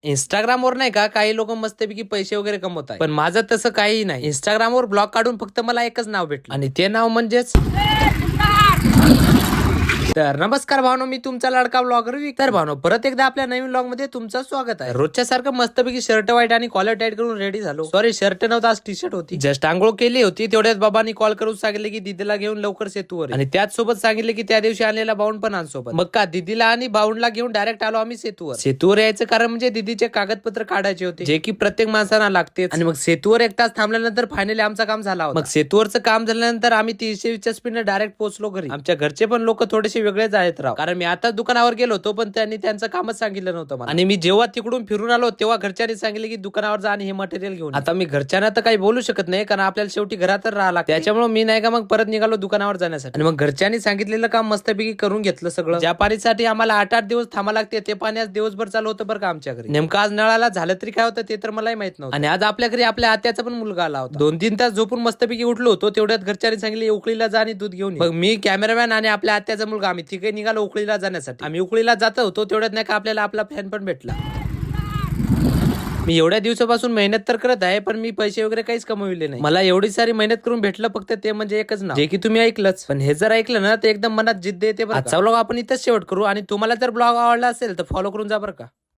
इंस्टाग्रामवर नाही का काही लोक मस्तपैकी पैसे वगैरे कमवत आहे, पण माझं तसं काही नाही. इंस्टाग्रामवर ब्लॉग काढून फक्त मला एकच नाव भेटलं आणि ते नाव म्हणजेच तर नमस्कार भावनो, मी तुमचा लाडका ब्लॉगर तर भावनो परत एकदा आपल्या नवीन ब्लॉग मध्ये तुमचं स्वागत आहे. रोजच्या सारखं मस्तपैकी शर्ट वाईट आणि कॉलर टाईट करून रेडी झालो. सॉरी, शर्ट नव्हता, आज टी शर्ट होती. जस्ट आंघोळ केली होती तेवढ्यात बाबांनी कॉल करून सांगितले की दीदीला घेऊन लवकर सेतूवर, आणि त्याच सोबत सांगितले की त्या दिवशी आणलेला बाउंड पण आण सोबत. मग का दीदीला आणि बाउंडला घेऊन डायरेक्ट आलो आम्ही सेतूवर यायचं कारण म्हणजे दीदीचे कागदपत्र काढायचे होते, जे की प्रत्येक माणसाला लागते. आणि मग सेतूवर एक तास थांबल्यानंतर फायनली आमचं काम झाला होता. मग सेतूवरचं काम झाल्यानंतर आम्ही 320च्या स्पीडने डायरेक्ट पोहोचलो घरी. आमच्या घरचे पण लोक थोडेसे वेगळेच आहेत राव, कारण मी आता दुकानावर गेलो होतो पण त्यांनी त्यांचं कामच सांगितलं नव्हतं मला. आणि मी जेव्हा तिकडून फिरून आलो तेव्हा घरच्यांनी सांगितले की दुकानावर जा आणि हे मटेरियल घेऊन. आता मी घरच्यांना तर काही बोलू शकत नाही, कारण आपल्याला शेवटी घरात राहावं लागतं. त्याच्यामुळे मी नाही का मग परत निघालो दुकानावर जाण्यासाठी. आणि मग घरच्यांनी सांगितलेलं काम मस्तपैकी करून घेतलं सगळं. ज्या पाणीसाठी आम्हाला 8-8 दिवस थांबा लागते ते पाणी आज दिवसभर चालू होतं बरं का आमच्या घरी. नेमकं आज नळाला झालं तरी काय होतं ते तर मलाही माहित नव्हतं. आणि आज आपल्या घरी आपल्या आत्याचा पण मुलगा आला होता. 2-3 तास झोपून मस्तपैकी उठलो होतो तेवढ्यात घरच्यांनी सांगितले उकळीला जा आणि दूध घेऊन. मग मी, कॅमेरामॅन आणि आपल्या आत्याचा मुलगा आम्ही तिघे निघालो उकळीला जाण्यासाठी. आम्ही उकळीला जात होतो तेवढ्यात नाही का आपल्याला आपला फॅन पण भेटला. मी एवढ्या दिवसापासून मेहनत तर करत आहे, पण मी पैसे वगैरे काहीच कमविले नाही. मला एवढी सारी मेहनत करून भेटलं फक्त ते म्हणजे एकच नाव, जे की तुम्ही ऐकलंच. पण हे जर ऐकलं ना तर एकदम मनात जिद्द येते. आजचा ब्लॉग आपण इथंच शेवट करू, आणि तुम्हाला जर ब्लॉग आवडला असेल तर फॉलो करून जा बरं का.